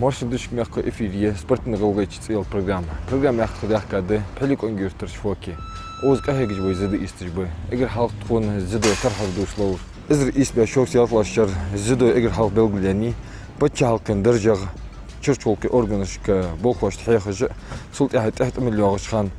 маршрутчик мягко эфирие спортивный голгайч цел программа. Программа яхкады пелик онгюртер швоки. Оз кахегж бой зады истижбы. Эгер халк тхон зады тархал душлау. Изр исбя шок сятлашчар зады эгер халк белгилени. Бача халкын дәрҗәг чурчулки органышка болхош тхяхж султ яхт тахт миллионшхан.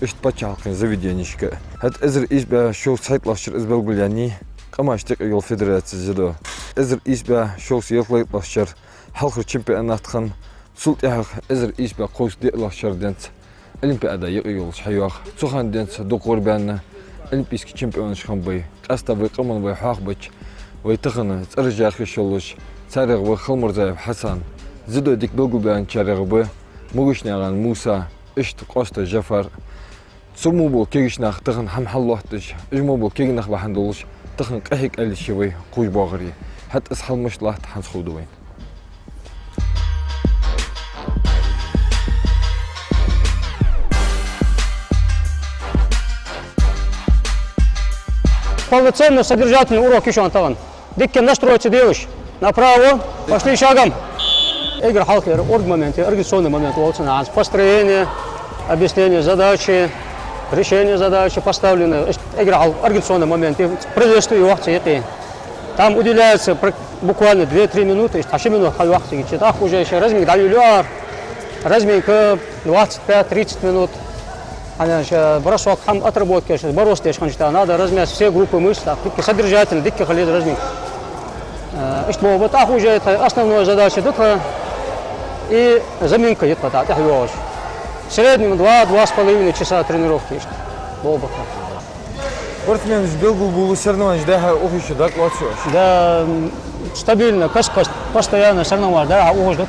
Ишт бача халкын заведенишка. Хат изр исбя шок сайтлашчар избелгилени. Камаштык ел федерация зады. Изр исбя шок сятлашчар halkı çempionatın sult yağı ezir işbe qoş deyilashar dens olimpiyada yığılış hayaq soğan dens dokor ben olimpisk çempionşan bay qasta bay qaman bay haq baç way tığını tsarjaq xişoluş sarığı və xılmırzayev Hasan zido dik bilgu ben çarığı bu muguşnagan Musa işt qosta Jafar sumu bu kegişnaq tığın ham hallohtış ijmu bu keginaq bahandoluş tığın qahik alişi qoy bağırı hat ishalmışlah hans xuduwayn Полноценный содержательный урок еще Антон. Дикки настроиться делаешь. Направо, пошли шагом. Игр халкер, орг-моменты, организационный момент. Построение, объяснение задачи, решение задачи поставлены. Игр организационный момент. Производство и там уделяется буквально 2-3 минуты. 10 минут халвахти. Так уже еще размик даюляр. Размик 25-30 минут. Бросок, отработки, бороться, надо размять все группы мышц, содержательно, дикки халид размик. Что вот так уже это основная задача, и заминка это так, в среднем 2-2,5 часа тренировки. Спортсмен белгу был соревнование, да, охищу, да, классу. Да, стабильно, постоянно соревнование, да, охищу,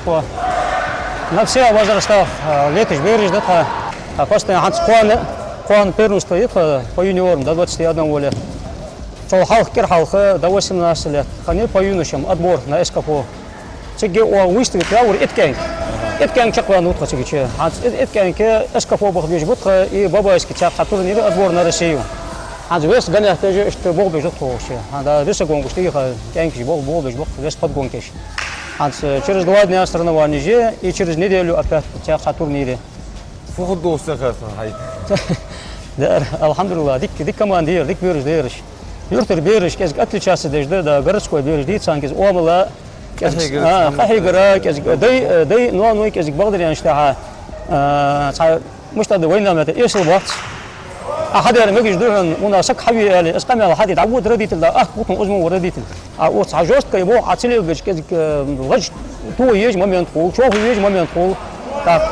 на все возраста, летишь, берешь, да. Постоянно Хуан первенство по юниорам до 21 лет. Халкер халка до 18 лет. Хани по юношам отбор на СКФО. Цеги о выставит явур иткенг. Иткенг чакван утка цеги. Иткенг СКФО бахбиш бутха и бабайский чак турнир отбор на Россию. Вес гонять тоже что бог бежит вообще. Да вес гонку что их кенг бог бежит вес подгонкиш. Через 2 дня соревнования и через неделю опять чак турнире. فقد استخدام هاي. Да, алхамдулилlah, дик командир, дик берешь. Юртер берешь, кез отличаться даже, да, городской берешь, дицан кез омла, кез хахигра, кез дай, ну кез благодаря что مش تقدر وين لما يصل وقت. أحد يعني مجلس دهن مناسك حبي يعني اسقام على حد تعود رديت لا بطن أزمة ورديت. وتعجزت كيبو عتلي بيج كز غج تو يج ما بينطول شوف يج ما بينطول. Так,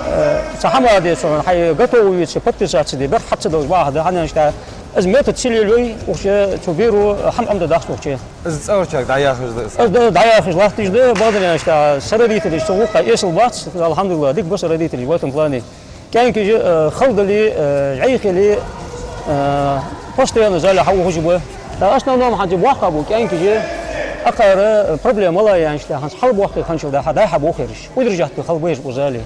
сахама десо, хай готовуються подписаться, бер хатса до واحد, хана что, из метод целевой уже туберу хамамда дахтуче. Из цаурчак даяхыз. Да, даяхыз лахтиж да, благодаря что сородители, что лука есл бац, алхамдулилlah, дик бос родители в этом плане. Кянки же халдали, айхили, постоянно зали хавухужбы. Да, основном хаджи бухабу, кянки же акара проблема ла ян что, ханс халбухи ханшил да хадай хабухириш. Удержать халбеш узали.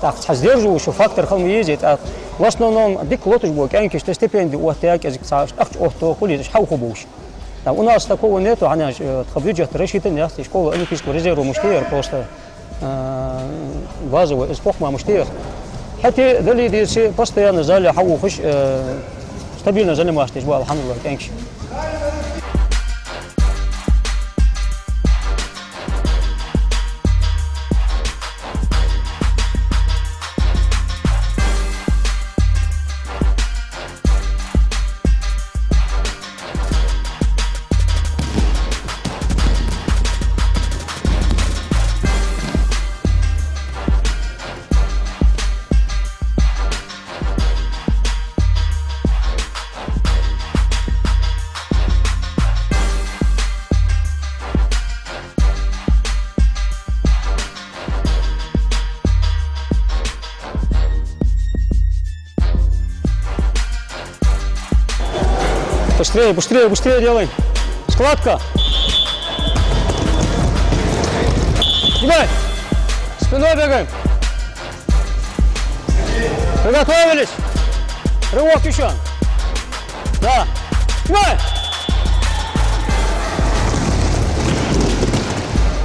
Так, сдерживающий фактор хам ездит, а в основном дик лотуш был, кянки что стипендии у атаки, ахто хулит, хавхубуш. У нас такого нету, они бюджет рассчитан, школа олимпийского резерва муштер просто базовый, из похма муштер. Хотя дали дети постоянно зали хавухуш, стабильно занимаешься, алхамдулилlah, кянки. Быстрее, быстрее, быстрее делай. Складка. Бегай. Спиной бегаем. Приготовились. Рывок еще. Да. Бегай.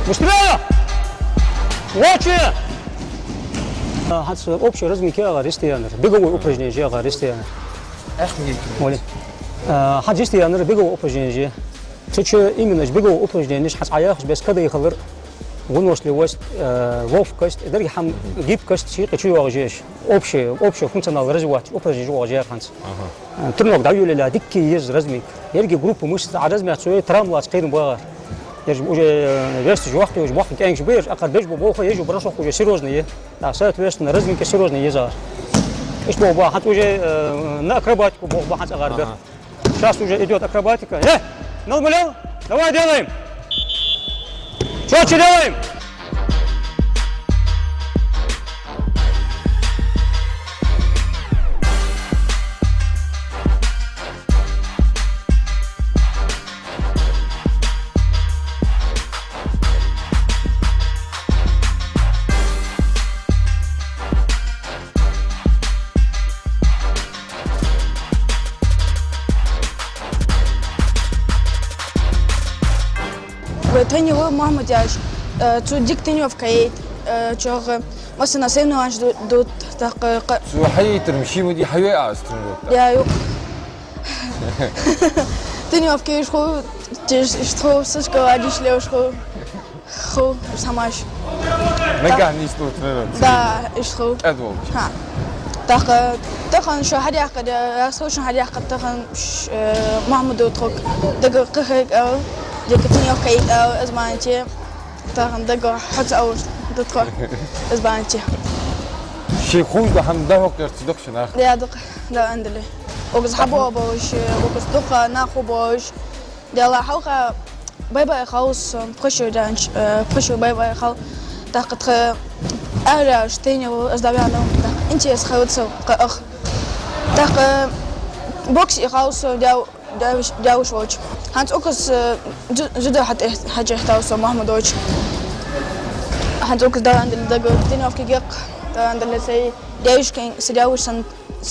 Быстрее. Лучше. Hans общий размер аристиянер. Беговое упражнение аристиянер. Моли. Хаджистиянер беговое упражнение. Тучи именно беговое упражнение. Хас аяхс без когда ихалыр. Выносливость, ловкость, даже хам гибкость, шиء كشيء واجيش. общий функционал развивать упражнение واجيش ханс. Тренировка даю ля дикки есть размер. Ерги группу мышц размер своей травмлас кайдым бар. Ерги уже вест жвахты уже бахнет кайнш бир, а когда жбу бохо ежу бросок уже серьезные. Да, соответственно размерки серьезные езар. Иш бо хат уже на акробатику бо хат агарбер. Сейчас уже идет акробатика. Нагулял, давай делаем. Что делаем? Тренирую маму дяж, цу диктенёвка ейт, чог مثلا سينو عند دوت دقيقة. شو حيتر مشي مدي حيوي أسترنوك. يا يو. تنيوف كيش خو تشتخو سشكو عاديش ليش خو سماش. نجح نيستو ترنوك. دا إشخو. أدوم. ها. تخن شو حد يعقد يسوي شو حد يعقد تخن محمد وترك دقيقة أو تنيوف كيت أو أزمانتي تخن دقيقة حتى أو تدخل أزمانتي. شيء خوش ده هم ده وقت تصدقش ناخ. يا دق ده عندلي. وقص حبوا باش وقص دق ناخو باش. يلا حوقة باي خاوس بخشوا دانش بخشوا باي خاو تاقت أهلا شتيني وأزدابي عندهم أنتي أسخوت سو أخ تاق بوكس خاوس داو شوج هانت أوكس جدا حتى حاجة احتاوس محمد وجه هانت أوكس ده عند الدقة تاني أفكي جق ده عند اللي سي دايش كين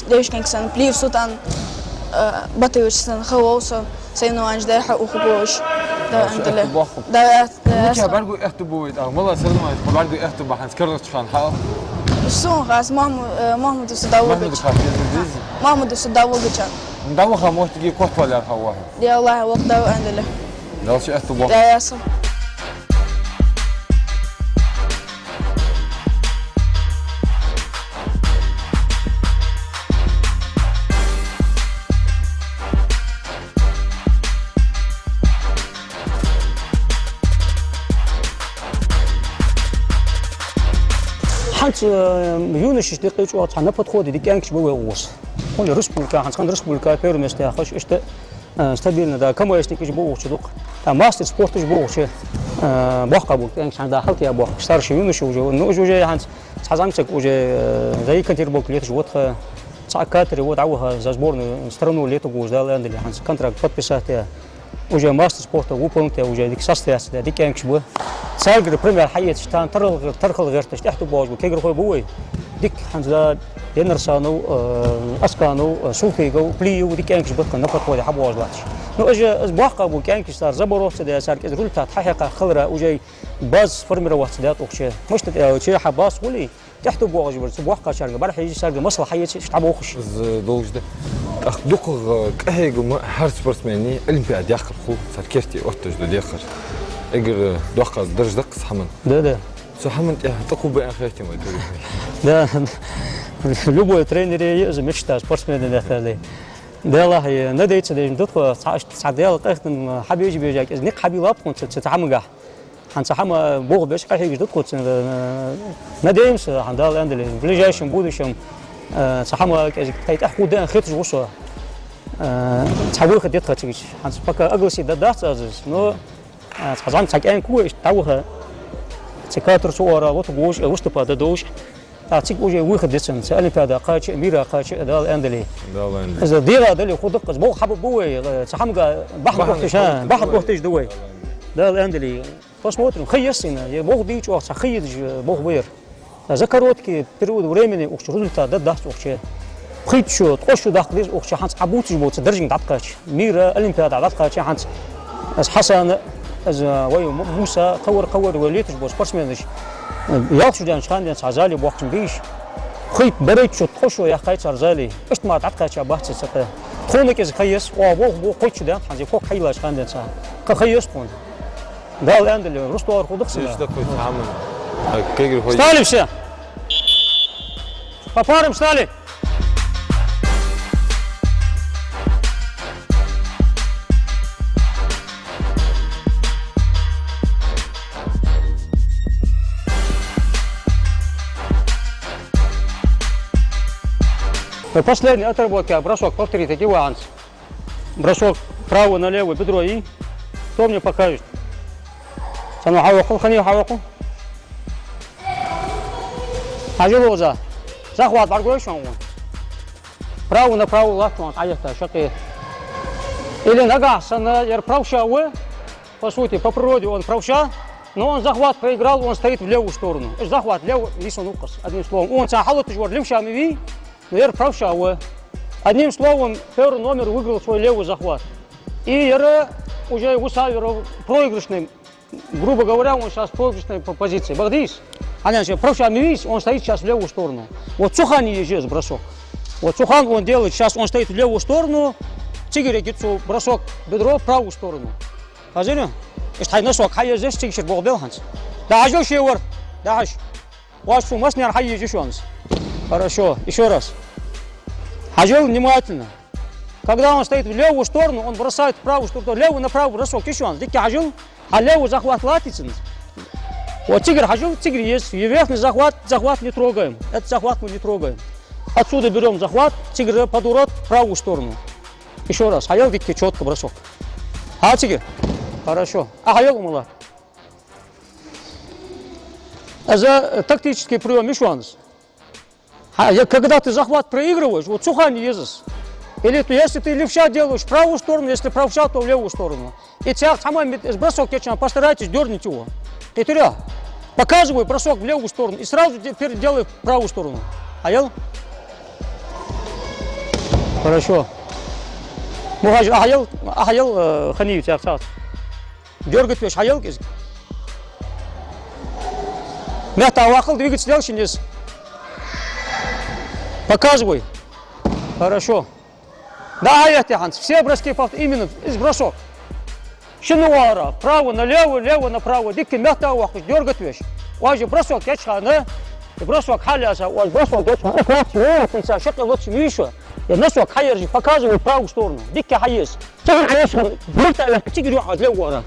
دايش كين سن بليف سوتان بطيوش سن خواوس سينو عنج ده حق وخبوش ده عند اللي ده مش برضو احتبويت أو والله سلمى برضو احتب حنس كررت شان حق شلون خاص محمد وصداوق محمد وصداوق كان ندوخها موت تجي كوت ولا هواها يا الله وقت ده عند اللي لا شيء احتبوا يا ياسر حنت يونش دقيقة وقت حنا بدخل ديك كانكش بوي ووس هون رسبولكا حنت كان رسبولكا بيرمس تاع خش اشت ستابيلنا دا كم يستيك جبوه شدوق تا ماستر سبورت جبوه شي بوقا بو كانكش عندها حلت يا بوق ستارش يونش وجو نوج وجا حنت حزامسك وجا زي كنتير بوك ليت جوت ساكاتري ودعوها زازبورن سترنو ليت جوز دا لاند اللي حنت كونتراكت подписать وجا ماستر سبورت وبونت وجا ديك ساستياس ديك كانكش بو سالجر بريمير حيات شتان ترخل غير تحت بوج وكيغر خوي بوي ديك حنزا ينرسانو اسكانو سوفيغو بليو ديك انكش بك نفط ولا حبوج لاتش نو اجا اسبوعقه بو كانكش صار زبرو سدا سار رولتا تحقق خلره وجاي باز فرمير وقت دات اوكشي مش شي حباس ولي تحت بوج اسبوعقه شارق برح يجي سارق مصلحه حيات شتعبو خش دوج ده دوق كهيغ هار سبورتماني اولمبياد ياخر خو صار كيرتي اوتج دو ياخر اجر دوق درج دق صحمن ده سو حمن تقو بان خيتي ما تقول ده любой тренер يأذي مشتا سبورتسمان ده ده الله نديت ده ندخل سعديال قيختن حبي يجي بيجاك نق حبي لاب كنت تتعمق هنصحما بوغ باش قاعد يجي تدخل نديمس عندال اندل بليجاشم بودشم صحما كايت اخو ده خيت وصو تحول خديت خاتيش هنس بقى اغلسي ده داس نو صحام تاكين كويش تاوها تكاتر صورة وتبوش وستبا دوش تعطيك وجه ويخد دسن سألني هذا قاش أميرة قاش دال أندلي إذا ديرا دالي خود قز بو حب بوي صحمك بحر بوحتشان بحر بوحتش دوي دال أندلي بس موتر خيسنا يبوغ ديش وقت خيد بوغ وير ذكروت كي بريود وريمني وقت رولتا داس وقت خيت شو تقش داخل وقت حنس عبوتش بوت درجة دقاش ميرة الإمبياد دقاش حنس حسن از ويو موسى قور وليتش بو سبورتسمانش ياخذ جان شخان عزالي بوقت بيش خيب بريت شو تخشوا يا خيت رزالي إيش ما تعتقد شو بحث سقى خونك إذا خيس وابو قلت ده حنزي فوق حيلاش خاندن سا كخيس خون ده الآن اللي رستور خودك ايش سلا ده كويس عامل كيجر هوي ستالي بشا بفارم ستالي Последний отработки, бросок, повторите, киванс. Бросок право налево, бедро и кто мне покажет? Сану хаваку, хани хаваку. Ажелоза. Захват баргой шон. Право направо, лафтон, аяхта, шаки. Или нога, сана, яр правша, по сути, по природе он правша, но он захват проиграл, он стоит в левую сторону. Захват лево, вис он укас, одним словом. Он цахалот жвор, левшами ви. Наверное, правша. Одним словом, первый номер выиграл свой левый захват. И Яра уже Гусаверов проигрышным, грубо говоря, он сейчас в проигрышной позиции. Багдис, правша мивис, он стоит сейчас в левую сторону. Вот Цухан езжает бросок. Вот Цухан он делает, сейчас он стоит в левую сторону, Тигре гитцу бросок бедро в правую сторону. Казали? Иштай носок, хай здесь Тигшир Богбелханс. Да, ажо шевар, да, аж. Вашу маснер хай езжишонс. Хорошо, еще раз. Хажил внимательно. Когда он стоит в левую сторону, он бросает в правую сторону, левую направо бросок. Еще раз. Дикий хажил, а левый захват латицын. Вот тигр хажил, тигр есть. И верхний захват не трогаем. Этот захват мы не трогаем. Отсюда берем захват, тигр под урод в правую сторону. Еще раз. Хажил, дикий четко бросок. А тигр? Хорошо. А хажил умыла. Это тактический прием. Еще раз. Когда ты захват проигрываешь, вот Цухани езус. Или если ты левша делаешь в правую сторону, если правша, то в левую сторону. И тяг самый бросок, постарайтесь дернуть его. И тыря. Показывай бросок в левую сторону и сразу делай в правую сторону. Аял? Хорошо. Аял хани тяг сад. Дергать вещь, аял киз. Мята авахал двигаться дальше низ. Показывай. Хорошо. Да, я Ханс. Все броски именно из бросок. Шинуара. Право налево, лево направо. Дикки мята вахуш. Дергать вещь. Важи бросок ячхана. И бросок халяса. Важ бросок ячхана. Хватит. Что-то лучше еще. И носок хайержи. Показывай правую сторону. Дикки хайес. Тигрю от левого.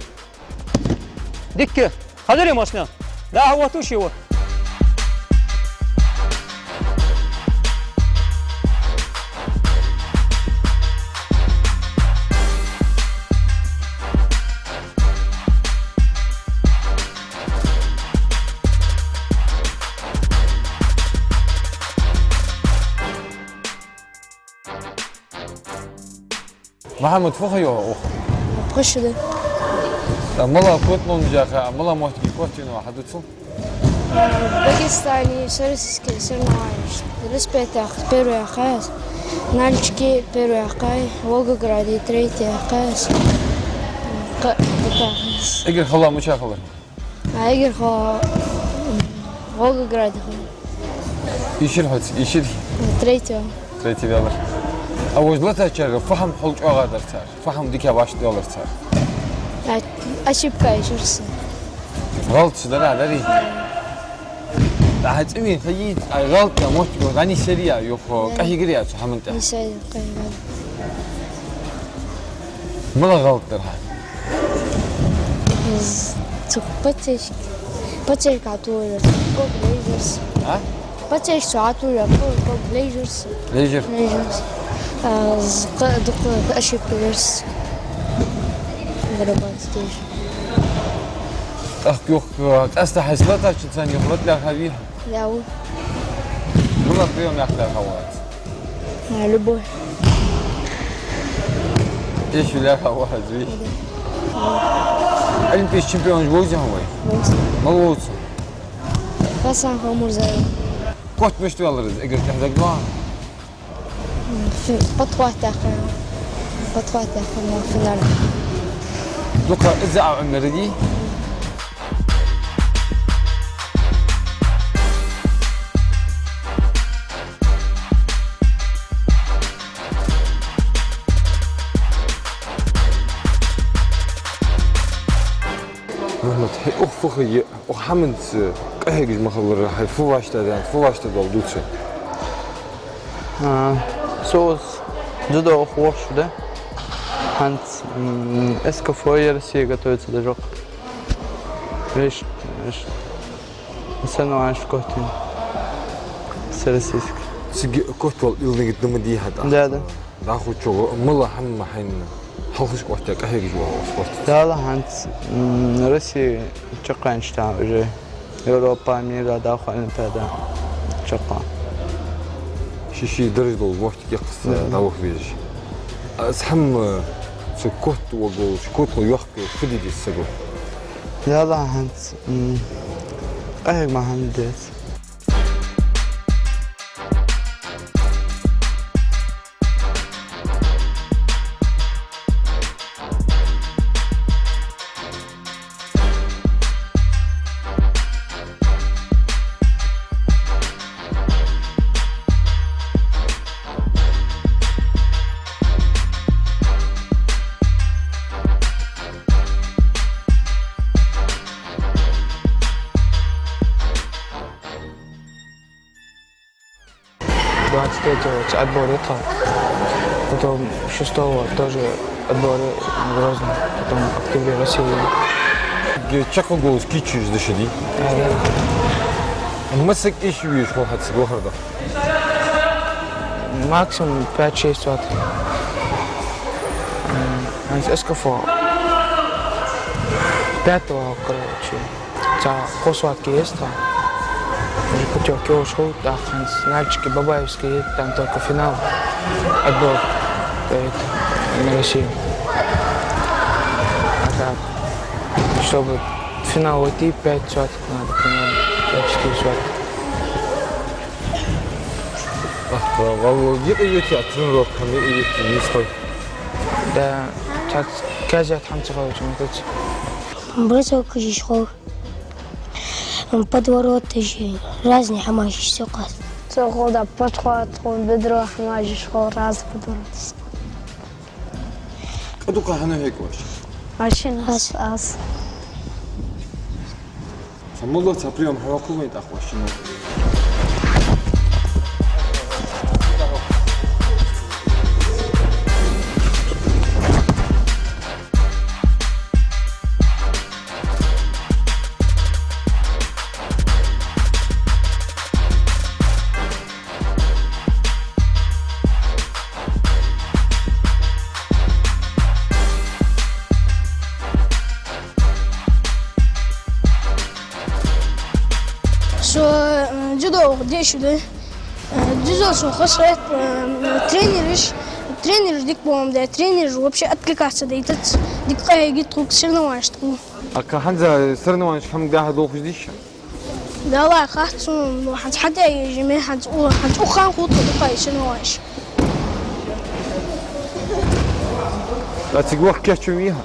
Дикки. Хадыри масня. Да, вот уж его. محمد فخيو بخش ده ملا كوت مونجاخا ملا موتي كوتينو حدثو Дагестане, Сарске, Сырнаевич, Респетах, первый АХС, Нальчики, первый АХС, Волгограде, третий АХС, اجر خلا مشاخلر а Игорь Волгограде, يشيل هات يشيل третьего. تريتي دولار أول لا تشارك فهم حلق أغادر تار فهم ديك $20 تار Ошибка еще раз. غلط سدنا داري راح تأمين خييت غلط يا موت غني سريع يوخو كهي قرية فهمت Не сядет, ملا غلط درها Пачек атура, Blazers. ها Пачек атура, Blazers. ليجر Blazers. دق ошибка верс. Барабан стиш. أخ يوخ أستحي سلطة شتان يخلط لك هذه Ляу. ملا قيوم يأخذ الهوات Любовь. إيش لك هوات زوي أنت чемпион جوزي هوي ملوت Хасан Хамурзаев. كوت مشتو alırız eğer كهذا جوان Подхватах на финале. دوكا إذا عمردي أحمد هي أخفخي أحمد كهيج مخبر هاي فواشت بالدوتش Zoals judo охвошуде. Ханц эскафойер си готовится даже. Видишь, сено аж котин. Серсиск. سجى كتول إلنا قدام دي هذا Да. داخل شو ملا هم حين حلقش وقتها كهيج جوا سبورت Да, ханц Россия чаканшта уже. Европа мира даху олимпиада. Чака. شي درجة الوقت يقص داوخ بيج أسحم سكوت وجو سكوت ويحكي فدي دي السجو Да, ханц. Кайг махандес. Отбор ехал, потом 6-го тоже отбор Грозный, потом в октябре Россия. чакал голос кичиш дешеди مسك إيش ويش واحد سجوهر ده Максимум 5-6 сот. Эскафо 5-го, короче, полсватки есть там. Уже путевки ушел, да, Нальчики, Бабаевские, там только финал, отбор на Россию. А так, чтобы в финал уйти, 5 соток надо, примерно, 5-4 соток. والله يجي أترنروك كم يجي يسوي Да, сейчас كذا تحمس خوش ممكن. Бросил кожишков. Подворот еще разные хамаши сокас. Цохода подхват, бедро, хмажиш, раз подворот. أدوك هنا هيك واش Машина ас. فمالله تبريم حواكم ما يتأخوش شنو Что дзюдо где сюда? Дзюдо что хасает тренер дик бом да тренер вообще откликаться да этот дикая гитрук соревнования что. أكا حنزة صرنا وانش هم ده دوخ جديش Да لا خاطر واحد حتى يجمع حد أخان خطة دقائق سرевнования. لا تقول كيف شويها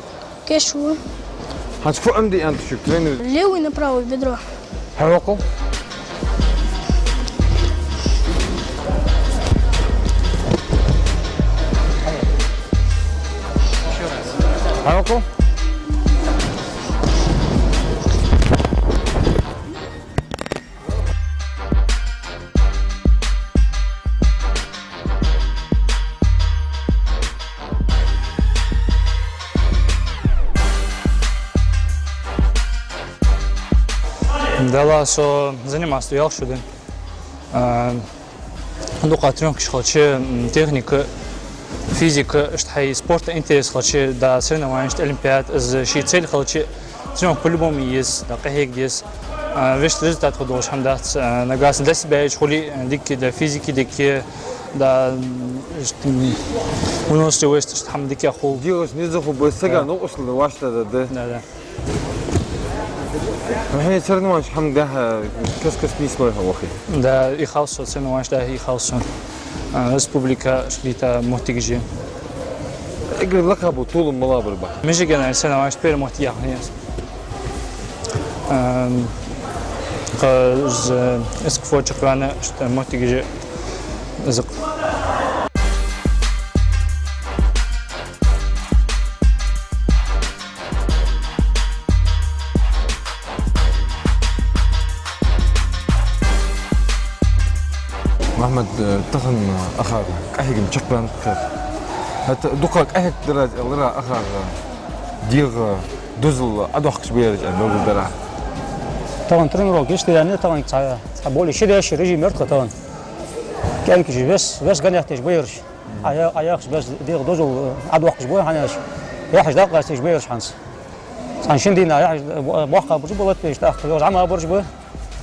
كيش هو؟ هتفو عندي أنت شو ترينر ليوي направо бедро. حواكم حواكم Дала, что занимался я сюда. Дука тренировки хоче техника, физика, что хай спорт интерес хоче да соревнования, что олимпиад, из ши цель хоче тренировка по-любому есть, да кахек есть. Весь результат ходил шамдат. Нагас для себя я школи дикки да физики дикки да университет что хам дикки ахол. ديوش نزخو بسجا نقص لواشتا ده Да. الحين صرنا وانش هم ده كسكس نسمع واخي Да, и хаос, соревнования, да, и хаос. Республика шлита мотигжи. اقرا لقب طول الملابر بقى Michigan соревнования теперь мотиг яхнес. Каз эскфо чакрана, что мотигжи зак. محمد تخن أخر كأهيك مشقبان هت دقق أهيك درج غير أخر ديغ دوزل أدوخش بيرج أنا درا طبعا ترينر جيست يعني طبعا بقول شيء ريجي مرت طبعا كان كيجي بس كان يحتاج بيرج أياخش بس ديغ دوزل أدوخش بوي هناش يحتاج دقة يحتاج بيرج هنس عشان دينا يحتاج بوقع برج بولت بيش تأخذ يوز عما برج بوي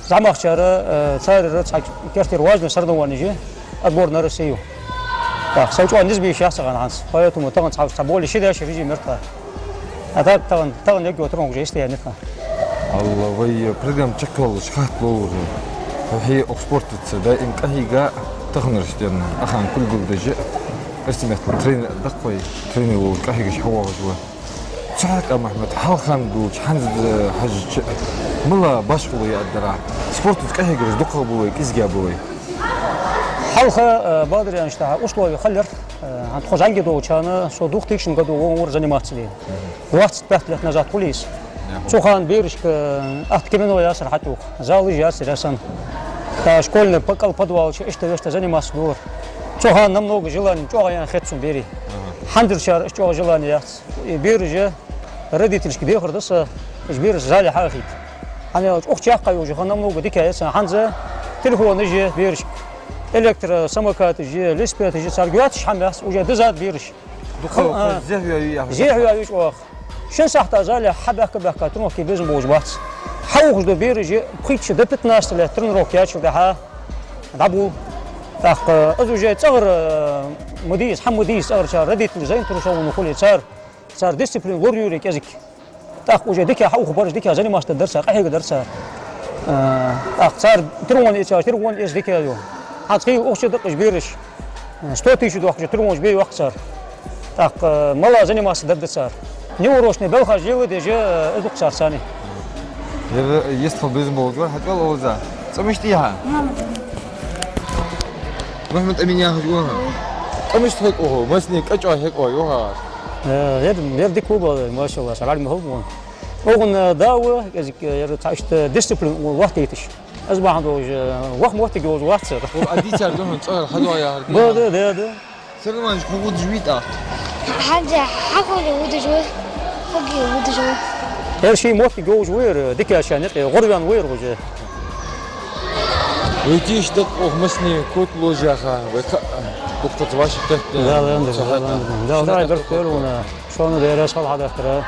زعما اختيار صار كرتي رواج سردو ونجي أدبور نرسيو سويتوا نسبي شخص عن عنس فايتهم طبعا تبولي شيء ريجي مرت هذا طبعا يجوا ترون جيست يعني الله وي برنامج تشكل شخات لور وهي أكسبورت دائم كهيجا تخنرش ديالنا أخان كل دجا اسمه ترين دقوي ترين وكهيجا شحوا وجوا شحالك محمد حال خان دوش حنز حاجة ملا باش بوي الدرع سبورت كهيجا دقة بوي كيزجا بوي حلقة بادر أنشتها أصله يخلر عند خزانجي دو كان صدوق تيشن قدو ور زنيماتسلين وقت تحت نزات بوليس سوخان بيرش أحكمنا وياسر حتوق زالي جاسر أصلا شكلنا بقال بدوال شو إشتى زنيماتس دور سوخان نمنوق جلان جوا يعني خدسون بيري حندر شهر جوا جلان ياس بيرج رديت إيش كده خردس إيش بيرج زالي حاخيت أنا أختي أحقي وجه نمنوق ديك ياسر حنزة تلفون نجي بيرش إلكتر سمكات جي لسبيت جي سارجواتش حماس وجا دزات بيرش دقة زيهو يعيش واخ شن ساحت زالي حبك بك تروح كي بيزم بوجبات حوخ دو بيرج بخيتش دبت ناس له ترنروك ياتش ده دابو تاخ ازوجي تصغر مديس حموديس صغر شهر رديت زين تروشو نقول صار ديسيبلين وريوري كازك تاخ وجا ديك حوخ برج ديك زاني ماست درس قحي درس تاخ صار ترون ايش ديك يوم حتخي اوش دقش بيرش ستوتي شو دوخ ترونج بي وقت صار تاخ ملا زاني ماست درد صار نيوروشني بلخ جيو ديجا ادوق صار ثاني يستخدم بيزم بوجوا حتى والله وزع سمشتيها محمد أمين يا هجوها قمشت هيك أوه مسني كأجوا هيك أوه يوها يردي كوبا ما شاء الله سلام مهوب أغن داوة كذا يرد عشت ديسبلين ووقت يتش أصبح عنده وقت جوز وقت صار وأدي صار لهم صار حلوة يا هردي ده سلمان شو بود جويتا حاجة حقولي ودي جوي حقي ودي جوي هذا شيء موت جوز وير ديك عشان يطلع غربان وير وجه ويتيش دق أوه مسني كوت لوجاها ويك دكتور واش تحت لا يبرك ونا شلون داير صار هذا ترى